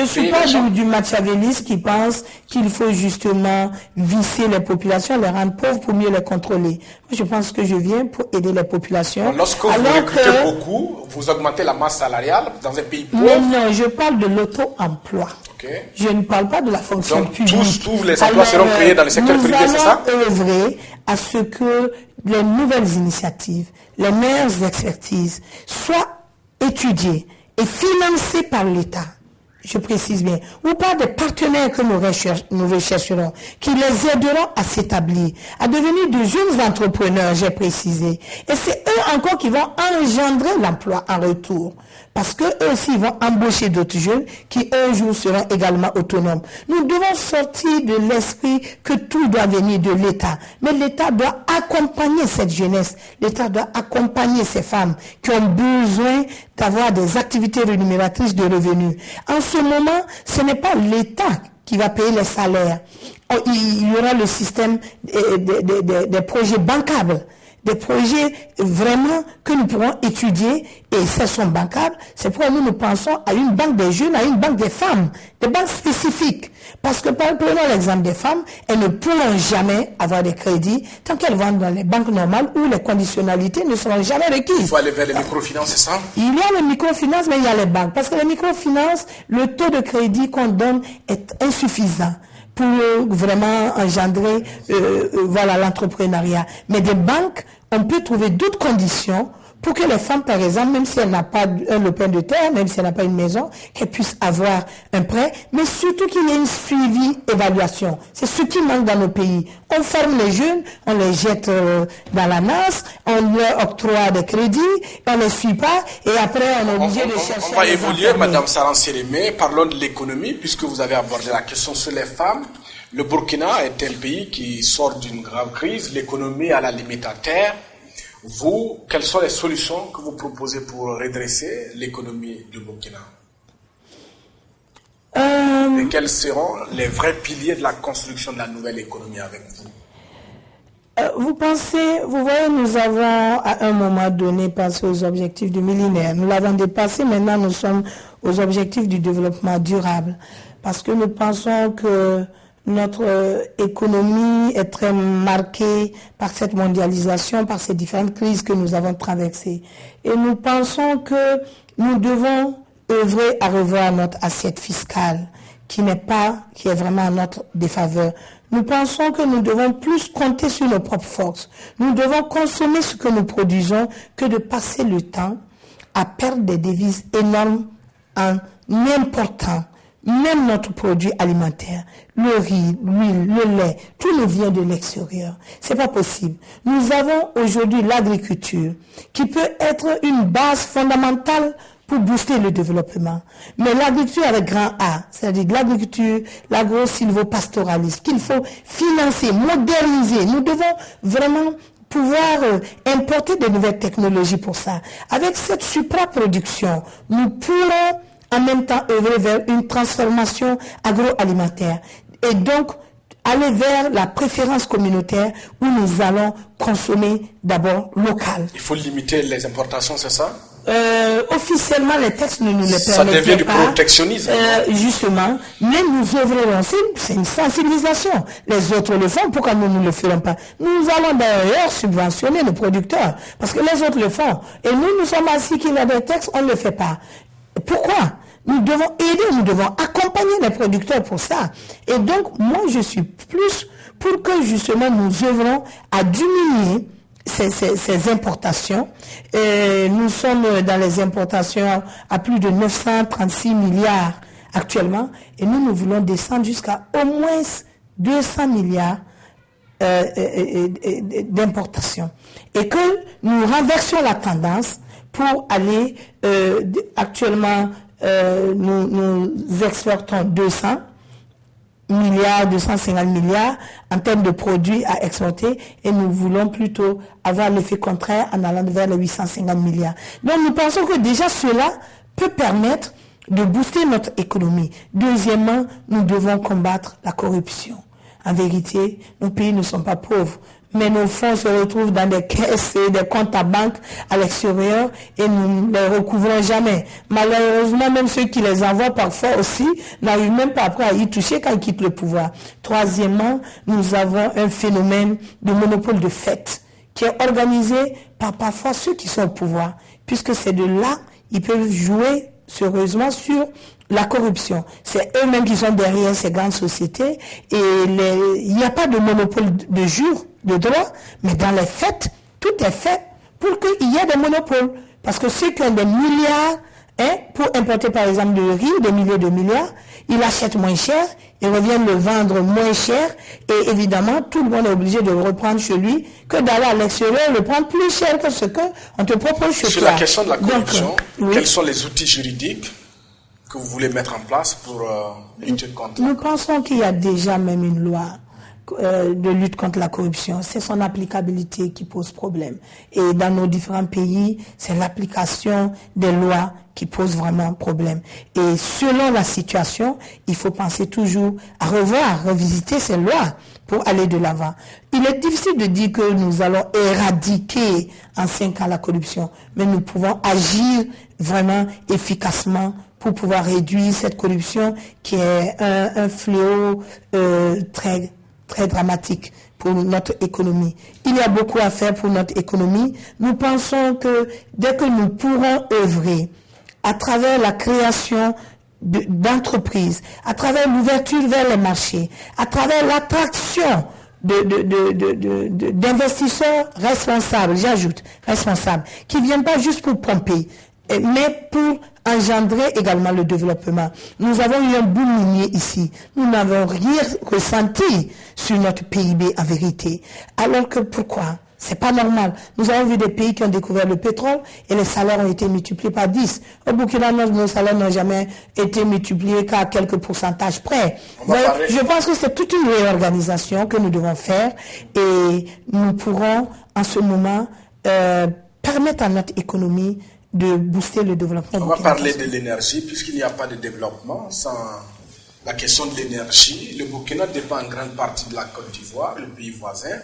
suis pas du machiavéliste qui pense qu'il faut justement visser les populations, les rendre pauvres pour mieux les contrôler. Moi, je pense que je viens pour aider les populations. Lorsque vous recrutez beaucoup, vous augmentez la masse salariale dans un pays pauvre. Non, je parle de l'auto-emploi. Okay. Je ne parle pas de la fonction publique. Tous les emplois seront créés dans le secteur privé, c'est ça? Nous allons œuvrer à ce que les nouvelles initiatives, les meilleures expertises soient étudiées et financé par l'État. je précise bien, ou par des partenaires que nous rechercherons, qui les aideront à s'établir, à devenir de jeunes entrepreneurs, j'ai précisé. Et c'est eux encore qui vont engendrer l'emploi en retour. Parce que eux aussi vont embaucher d'autres jeunes qui un jour seront également autonomes. Nous devons sortir de l'esprit que tout doit venir de l'État. Mais l'État doit accompagner cette jeunesse. L'État doit accompagner ces femmes qui ont besoin d'avoir des activités rémunératrices de revenus. En ce moment, ce n'est pas l'État qui va payer les salaires. Il y aura le système des projets bancables. Des projets vraiment que nous pourrons étudier et ce sont bancables. C'est pourquoi nous pensons à une banque des jeunes, à une banque des femmes, des banques spécifiques. Parce que prenons l'exemple des femmes, elles ne pourront jamais avoir des crédits tant qu'elles vont dans les banques normales où les conditionnalités ne seront jamais requises. Il faut aller vers les microfinances, c'est ça? Il y a les microfinances, mais il y a les banques. Parce que les microfinances, le taux de crédit qu'on donne est insuffisant pour vraiment engendrer l'entrepreneuriat. Mais des banques, on peut trouver d'autres conditions pour que les femmes, par exemple, même si elles n'ont pas un lopin de terre, même si elles n'ont pas une maison, qu'elles puissent avoir un prêt, mais surtout qu'il y ait une suivi, évaluation. C'est ce qui manque dans nos pays. On forme les jeunes, on les jette dans la nasse, on leur octroie des crédits, on ne les suit pas, et après on est obligé de chercher... On va évoluer, Madame Saran Sérémé, parlons de l'économie, puisque vous avez abordé la question sur les femmes. Le Burkina est un pays qui sort d'une grave crise, l'économie à la limite à terre. Vous, quelles sont les solutions que vous proposez pour redresser l'économie du Burkina? Et quels seront les vrais piliers de la construction de la nouvelle économie avec vous? Vous voyez, nous avons à un moment donné passé aux objectifs du millénaire. Nous l'avons dépassé, maintenant nous sommes aux objectifs du développement durable. Parce que nous pensons que notre économie est très marquée par cette mondialisation, par ces différentes crises que nous avons traversées. Et nous pensons que nous devons œuvrer à revoir notre assiette fiscale, qui est vraiment à notre défaveur. Nous pensons que nous devons plus compter sur nos propres forces. Nous devons consommer ce que nous produisons que de passer le temps à perdre des devises énormes en important même notre produit alimentaire, le riz, l'huile, le lait, tout nous vient de l'extérieur. C'est pas possible. Nous avons aujourd'hui l'agriculture qui peut être une base fondamentale pour booster le développement. Mais l'agriculture avec grand A, c'est-à-dire l'agriculture, l'agro-silvopastoralisme, qu'il faut financer, moderniser. Nous devons vraiment pouvoir importer de nouvelles technologies pour ça. Avec cette supraproduction, nous pourrons en même temps œuvrer vers une transformation agroalimentaire et donc aller vers la préférence communautaire où nous allons consommer d'abord local. Il faut limiter les importations, c'est ça? Officiellement, les textes ne nous le permettent pas. Ça devient du protectionnisme. Justement, mais nous œuvrerons, c'est une sensibilisation. Les autres le font, pourquoi nous ne le ferons pas? Nous allons d'ailleurs subventionner nos producteurs, parce que les autres le font. Et nous sommes assis qu'il y a des textes, on ne le fait pas. Pourquoi? Nous devons aider, nous devons accompagner les producteurs pour ça. Et donc, moi, je suis plus pour que justement nous œuvrons à diminuer ces importations. Nous sommes dans les importations à plus de 936 milliards actuellement. Et nous voulons descendre jusqu'à au moins 200 milliards d'importations. Et que nous renversions la tendance pour aller actuellement nous exportons 200 milliards, 250 milliards en termes de produits à exporter et nous voulons plutôt avoir l'effet contraire en allant vers les 850 milliards. Donc nous pensons que déjà cela peut permettre de booster notre économie. Deuxièmement, nous devons combattre la corruption. En vérité, nos pays ne sont pas pauvres, mais nos fonds se retrouvent dans des caisses et des comptes à banque à l'extérieur et nous ne les recouvrons jamais. Malheureusement, même ceux qui les envoient parfois aussi n'arrivent même pas après à y toucher quand ils quittent le pouvoir. Troisièmement, nous avons un phénomène de monopole de fait qui est organisé par parfois ceux qui sont au pouvoir, puisque c'est de là ils peuvent jouer sérieusement sur la corruption. C'est eux-mêmes qui sont derrière ces grandes sociétés et il n'y a pas de monopole de jure, de droit, mais dans les faits, tout est fait pour qu'il y ait des monopoles. Parce que ceux qui ont des milliards pour importer par exemple du riz, des milliers de milliards, il achète moins cher, il revient le vendre moins cher, et évidemment, tout le monde est obligé de le reprendre chez lui, que d'aller à l'extérieur le prendre plus cher que ce qu'on te propose chez toi. Sur la question de la corruption, quels sont les outils juridiques que vous voulez mettre en place pour lutter contre? Nous pensons qu'il y a déjà même une loi de lutte contre la corruption. C'est son applicabilité qui pose problème. Et dans nos différents pays, c'est l'application des lois qui pose vraiment problème. Et selon la situation, il faut penser toujours à revoir, revisiter ces lois pour aller de l'avant. Il est difficile de dire que nous allons éradiquer en 5 ans la corruption, mais nous pouvons agir vraiment efficacement pour pouvoir réduire cette corruption qui est un fléau très dramatique pour notre économie. Il y a beaucoup à faire pour notre économie. Nous pensons que dès que nous pourrons œuvrer à travers la création d'entreprises, à travers l'ouverture vers les marchés, à travers l'attraction d'investisseurs responsables, j'ajoute, responsables, qui ne viennent pas juste pour pomper, mais pour engendrer également le développement. Nous avons eu un boom minier ici. Nous n'avons rien ressenti sur notre PIB en vérité. Alors que pourquoi? C'est pas normal. Nous avons vu des pays qui ont découvert le pétrole et les salaires ont été multipliés par 10. Au Burkina Faso, nos salaires n'ont jamais été multipliés qu'à quelques pourcentages près. Donc, je pense que c'est toute une réorganisation que nous devons faire et nous pourrons en ce moment permettre à notre économie de booster le développement. On va parler de l'énergie, puisqu'il n'y a pas de développement sans la question de l'énergie. Le Burkina dépend en grande partie de la Côte d'Ivoire, le pays voisin,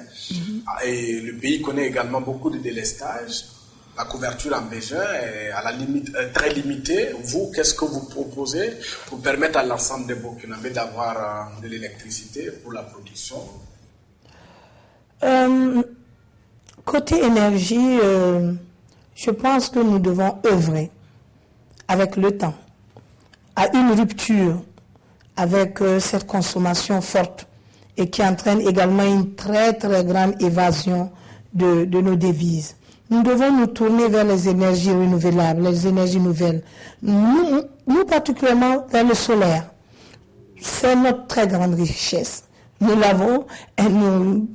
et le pays connaît également beaucoup de délestage. La couverture en besoin est à la limite très limitée. Vous, qu'est-ce que vous proposez pour permettre à l'ensemble des Burkinabés d'avoir de l'électricité pour la production? Côté énergie, je pense que nous devons œuvrer avec le temps à une rupture avec cette consommation forte et qui entraîne également une très très grande évasion de nos devises. Nous devons nous tourner vers les énergies renouvelables, les énergies nouvelles. Nous particulièrement vers le solaire. C'est notre très grande richesse. Nous l'avons et nous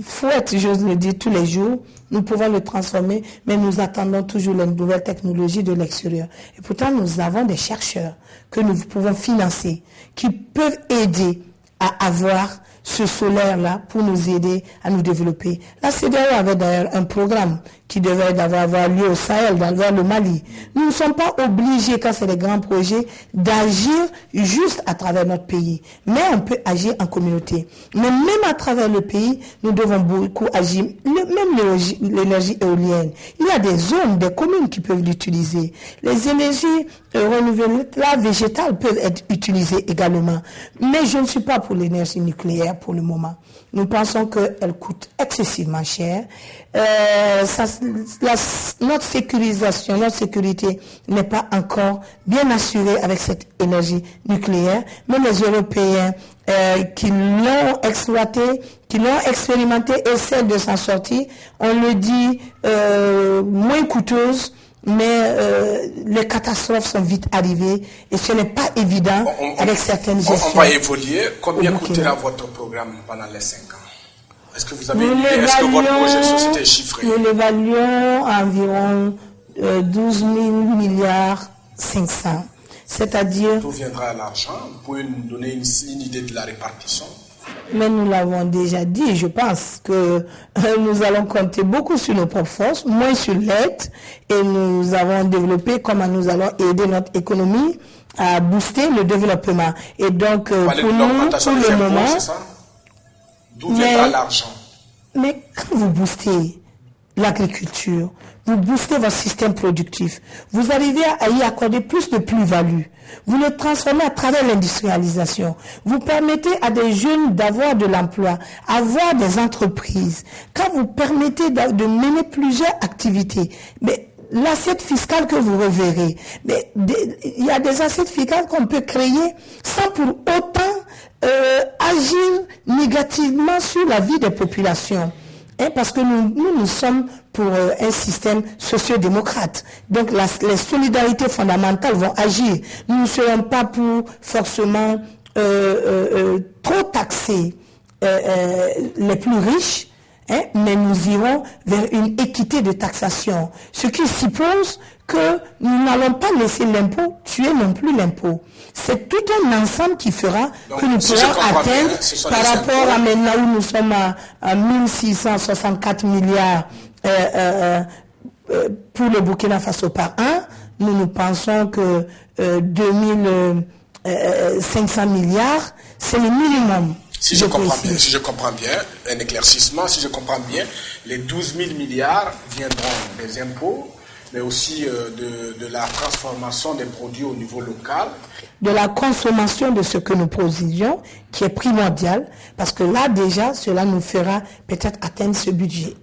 fouette, j'ose le dire, tous les jours. Nous pouvons le transformer, mais nous attendons toujours les nouvelles technologies de l'extérieur. Et pourtant, nous avons des chercheurs que nous pouvons financer, qui peuvent aider à avoir ce solaire-là pour nous aider à nous développer. La CEDEAO avait d'ailleurs un programme qui devait avoir lieu au Sahel, vers le Mali. Nous ne sommes pas obligés, quand c'est des grands projets, d'agir juste à travers notre pays. Mais on peut agir en communauté. Mais même à travers le pays, nous devons beaucoup agir. Même l'énergie éolienne. Il y a des zones, des communes qui peuvent l'utiliser. Les énergies renouvelables végétales peuvent être utilisées également. Mais je ne suis pas pour l'énergie nucléaire pour le moment. Nous pensons qu'elle coûte excessivement cher. Notre sécurisation, notre sécurité n'est pas encore bien assurée avec cette énergie nucléaire. Mais les Européens qui l'ont exploité, qui l'ont expérimenté, essaient de s'en sortir. On le dit moins coûteuse, mais les catastrophes sont vite arrivées et ce n'est pas évident avec certaines gestions. On va évoluer. Combien coûtera votre programme pendant les 5 ans? Est-ce que vous avez une idée? Est-ce que votre projet de société est chiffré? Nous l'évaluons à environ 12 000 milliards 500. C'est-à-dire... D'où viendra l'argent? Vous pouvez nous donner une idée de la répartition? Mais nous l'avons déjà dit, je pense que nous allons compter beaucoup sur nos propres forces, moins sur l'aide, et nous avons développé comment nous allons aider notre économie à booster le développement. Et donc, pour nous, pour le moment... D'où viendra l'argent? Mais quand vous boostez l'agriculture, vous boostez votre système productif, vous arrivez à y accorder plus de plus-value, vous le transformez à travers l'industrialisation, vous permettez à des jeunes d'avoir de l'emploi, avoir des entreprises. Quand vous permettez de mener plusieurs activités, mais l'assiette fiscale que vous reverrez, mais il y a des assiettes fiscales qu'on peut créer sans pour autant agir négativement sur la vie des populations. Parce que nous sommes pour un système socio-démocrate. Donc les solidarités fondamentales vont agir. Nous ne serons pas pour forcément trop taxer les plus riches, hein, mais nous irons vers une équité de taxation. Ce qui suppose que nous n'allons pas laisser l'impôt tuer non plus l'impôt. C'est tout un ensemble qui fera que nous pourrons atteindre par rapport à maintenant où nous sommes à 1664 milliards pour le Burkina Faso par an. Nous pensons que 2500 milliards, c'est le minimum. Si je comprends bien, un éclaircissement, si je comprends bien, les 12 000 milliards viendront des impôts, mais aussi de la transformation des produits au niveau local. De la consommation de ce que nous produisons, qui est primordial, parce que là déjà, cela nous fera peut-être atteindre ce budget.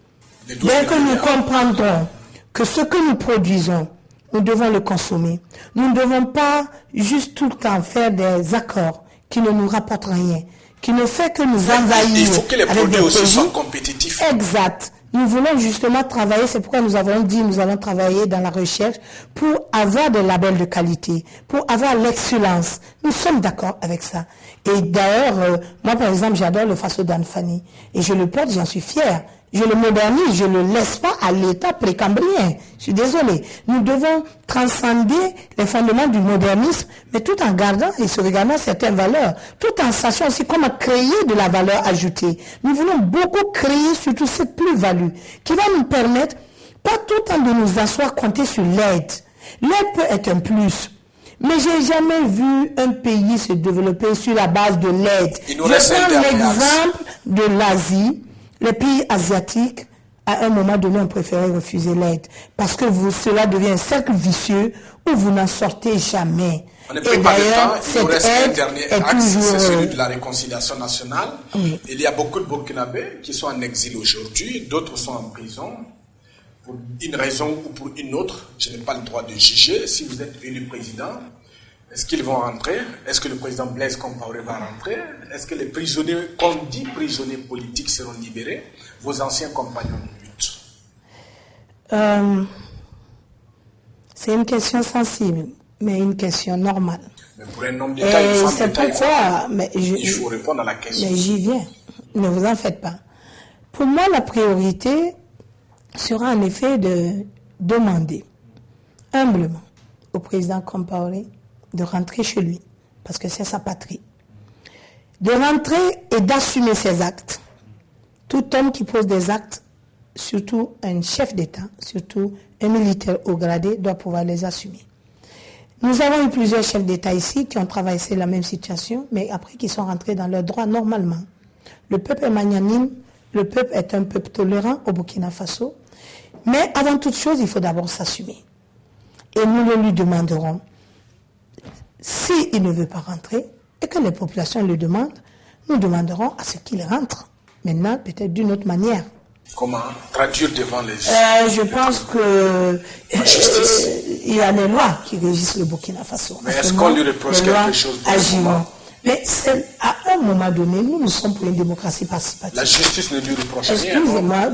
Dès que nous comprendrons que ce que nous produisons, nous devons le consommer. Nous ne devons pas juste tout le temps faire des accords qui ne nous rapportent rien, qui ne fait que nous envahir. Il faut que les produits aussi soient compétitifs. Exact. Nous voulons justement travailler, c'est pourquoi nous avons dit, nous allons travailler dans la recherche pour avoir des labels de qualité, pour avoir l'excellence. Nous sommes d'accord avec ça. Et d'ailleurs, moi par exemple, j'adore le Faso d'Anfani. Et je le porte, j'en suis fier. Je le modernise, je ne le laisse pas à l'état précambrien. Je suis désolé. Nous devons transcender les fondements du modernisme, mais tout en gardant et sauvegardant certaines valeurs, tout en sachant aussi comment créer de la valeur ajoutée. Nous voulons beaucoup créer surtout cette plus-value qui va nous permettre, pas tout le temps de nous asseoir, compter sur l'aide. L'aide peut être un plus. Mais j'ai jamais vu un pays se développer sur la base de l'aide. Je prends l'exemple de l'Asie. Les pays asiatiques, à un moment donné, ont préféré refuser l'aide. Parce que cela devient un cercle vicieux où vous n'en sortez jamais. On ne perd pas de temps. Il nous reste un dernier axe, c'est celui de la réconciliation nationale. Oui. Il y a beaucoup de Burkinabés qui sont en exil aujourd'hui, d'autres sont en prison. Pour une raison ou pour une autre, je n'ai pas le droit de juger. Si vous êtes élu président, est-ce qu'ils vont rentrer? Est-ce que le président Blaise Compaoré va rentrer? Est-ce que les prisonniers, qu'on dit prisonniers politiques, seront libérés? Vos anciens compagnons de lutte? C'est une question sensible, mais une question normale. Mais pour un homme d'État, une femme d'État, il faut répondre à la question. Mais j'y viens, ne vous en faites pas. Pour moi, la priorité sera en effet de demander humblement au président Compaoré de rentrer chez lui, parce que c'est sa patrie. De rentrer et d'assumer ses actes. Tout homme qui pose des actes, surtout un chef d'État, surtout un militaire haut gradé, doit pouvoir les assumer. Nous avons eu plusieurs chefs d'État ici qui ont traversé la même situation, mais après qui sont rentrés dans leurs droits normalement. Le peuple est magnanime, le peuple est un peuple tolérant au Burkina Faso, mais avant toute chose, il faut d'abord s'assumer. Et nous le lui demanderons. S'il ne veut pas rentrer et que les populations le demandent, nous demanderons à ce qu'il rentre. Maintenant, peut-être d'une autre manière. Comment traduire devant les juges? Je pense que il y a des lois qui régissent le Burkina Faso. Mais est-ce qu'on lui reproche quelque chose pour le moment? Mais à un moment donné, nous sommes pour une démocratie participative. La justice ne lui reproche rien. Excusez-moi,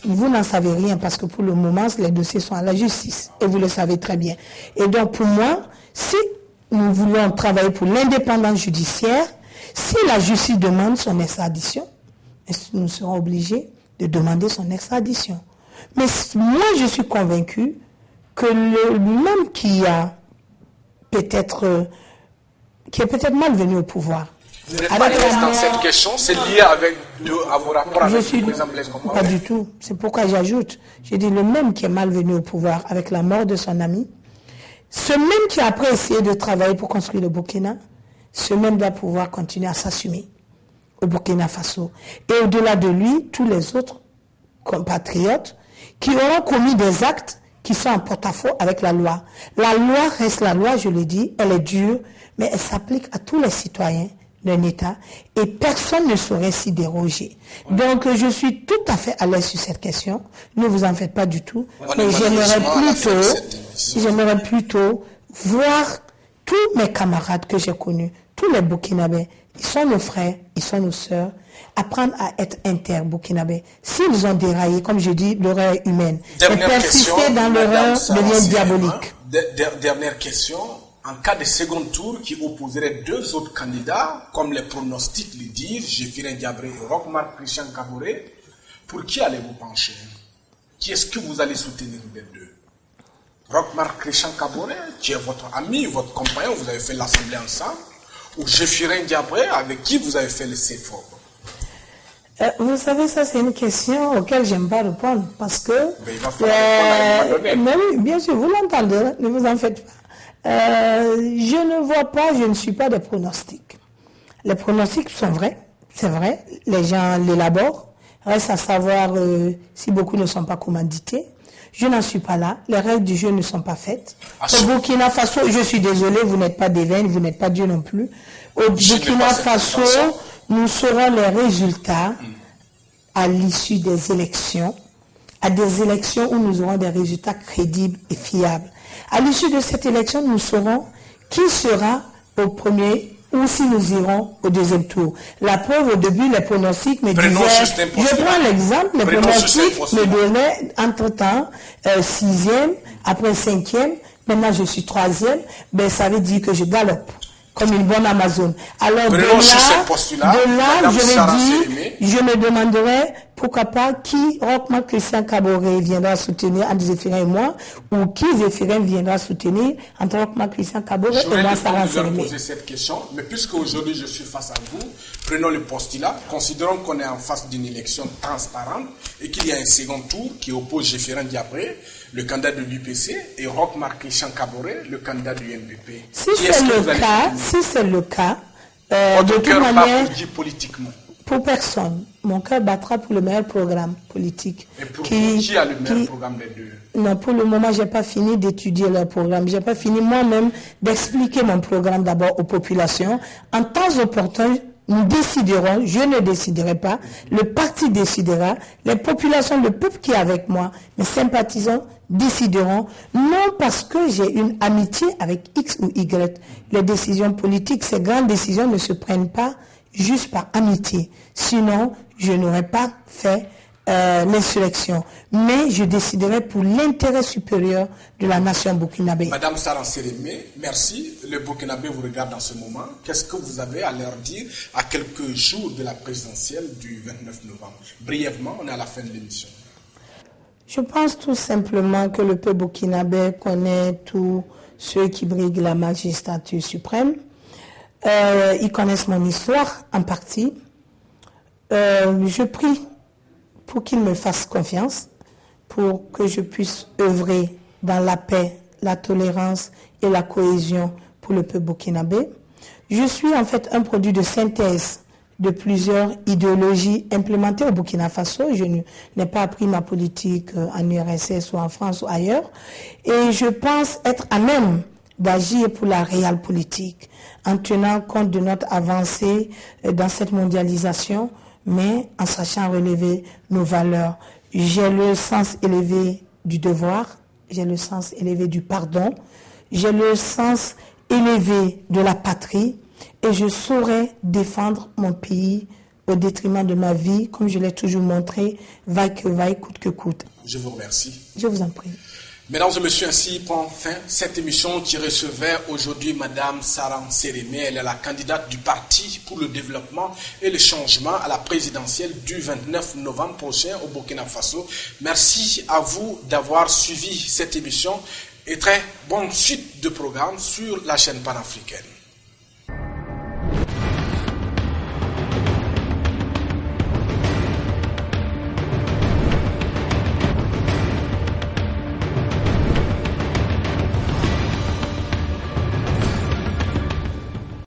vous n'en savez rien parce que pour le moment, les dossiers sont à la justice. Et vous le savez très bien. Et donc pour moi, si nous voulons travailler pour l'indépendance judiciaire, si la justice demande son extradition, nous serons obligés de demander son extradition. Mais moi, je suis convaincu que l'homme qui est peut-être malvenu au pouvoir. Vous n'êtes pas dans cette question, c'est lié à vos rapports avec le président Blaise Compaoré? Pas du tout. C'est pourquoi j'ajoute, j'ai dit le même qui est malvenu au pouvoir avec la mort de son ami, ce même qui a après essayé de travailler pour construire le Burkina, ce même doit pouvoir continuer à s'assumer au Burkina Faso. Et au-delà de lui, tous les autres compatriotes qui auront commis des actes qui sont en porte-à-faux avec la loi. La loi reste la loi, je l'ai dit, elle est dure, mais elle s'applique à tous les citoyens d'un État et personne ne saurait s'y déroger. Donc je suis tout à fait à l'aise sur cette question, ne vous en faites pas du tout, mais j'aimerais plutôt voir tous mes camarades que j'ai connus, tous les Burkinabés Ils sont nos frères, ils sont nos sœurs. Apprendre à être inter-burkinabés. S'ils ont déraillé, comme je dis, l'erreur est humaine. Mais persister dans l'erreur devient diabolique. Dernière question. En cas de second tour qui opposerait deux autres candidats, comme les pronostics le disent, Jeffirin Diabré et Roch-Marc Christian Kaboré, pour qui allez-vous pencher? Qui est-ce que vous allez soutenir des deux? Roch-Marc Christian Kaboré, qui est votre ami, votre compagnon, vous avez fait l'assemblée ensemble, ou Jeffirin Diabré, avec qui vous avez fait le CFOB? Vous savez, ça c'est une question auquel j'aime pas répondre, parce que... Mais il va falloir répondre à un moment donné. Mais oui, bien sûr, vous l'entendez, ne vous en faites pas. Je ne vois pas, je ne suis pas des pronostics. Les pronostics sont vrais, c'est vrai, les gens l'élaborent. Reste à savoir si beaucoup ne sont pas commandités. Je n'en suis pas là, les règles du jeu ne sont pas faites. Au Burkina Faso, je suis désolé, vous n'êtes pas des veines, vous n'êtes pas Dieu non plus. Au Burkina Faso, nous saurons les résultats à l'issue des élections, à des élections où nous aurons des résultats crédibles et fiables. À l'issue de cette élection, nous saurons qui sera au premier ou si nous irons au deuxième tour. La preuve, au début, les pronostics me disaient... Je prends l'exemple, les pronostics me donnaient entre-temps 6e, après 5e, maintenant je suis 3e, ben ça veut dire que je galope comme une bonne Amazone. Alors de là, je me demanderais pourquoi pas qui Roch-Marc Christian Kaboré viendra soutenir entre Jeffirin et moi, ou qui Jeffirin viendra soutenir entre Roch-Marc Christian Kaboré et moi, Sarah Sérémé. Je vais poser cette question, mais puisque aujourd'hui je suis face à vous, prenons le postulat, considérons qu'on est en face d'une élection transparente et qu'il y a un second tour qui oppose Jeffirin Diabré, le candidat de l'UPC, et Roch-Marc Christian Kaboré, le candidat du NPP. Si c'est le cas, votre cœur bat pour qui politiquement? Pour personne. Mon cœur battra pour le meilleur programme politique. Et pour qui a le meilleur programme des deux? Non, pour le moment, je n'ai pas fini d'étudier leur programme. Je n'ai pas fini moi-même d'expliquer mon programme d'abord aux populations. En temps opportun, nous déciderons, je ne déciderai pas, le parti décidera, les populations, le peuple qui est avec moi, mes sympathisants décideront, non parce que j'ai une amitié avec X ou Y. Les décisions politiques, ces grandes décisions ne se prennent pas juste par amitié. Sinon, je n'aurais pas fait l'insurrection. Mais je déciderai pour l'intérêt supérieur de la nation burkinabé. Madame Sarah Sérémé, merci. Le Burkinabé vous regarde dans ce moment. Qu'est-ce que vous avez à leur dire à quelques jours de la présidentielle du 29 novembre? Brièvement, on est à la fin de l'émission. Je pense tout simplement que le peuple burkinabé connaît tous ceux qui briguent la magistrature suprême. Ils connaissent mon histoire en partie. Je prie pour qu'ils me fassent confiance, pour que je puisse œuvrer dans la paix, la tolérance et la cohésion pour le peuple burkinabé. Je suis en fait un produit de synthèse de plusieurs idéologies implémentées au Burkina Faso. Je n'ai pas appris ma politique en URSS ou en France ou ailleurs. Et je pense être à même d'agir pour la réelle politique, en tenant compte de notre avancée dans cette mondialisation, mais en sachant relever nos valeurs. J'ai le sens élevé du devoir, j'ai le sens élevé du pardon, j'ai le sens élevé de la patrie, et je saurais défendre mon pays au détriment de ma vie, comme je l'ai toujours montré, vaille que vaille, coûte que coûte. Je vous remercie. Je vous en prie. Mesdames et messieurs, ainsi prend fin cette émission qui recevait aujourd'hui Madame Sarah Sérémé. Elle est la candidate du Parti pour le développement et le changement à la présidentielle du 29 novembre prochain au Burkina Faso. Merci à vous d'avoir suivi cette émission et très bonne suite de programme sur la chaîne panafricaine.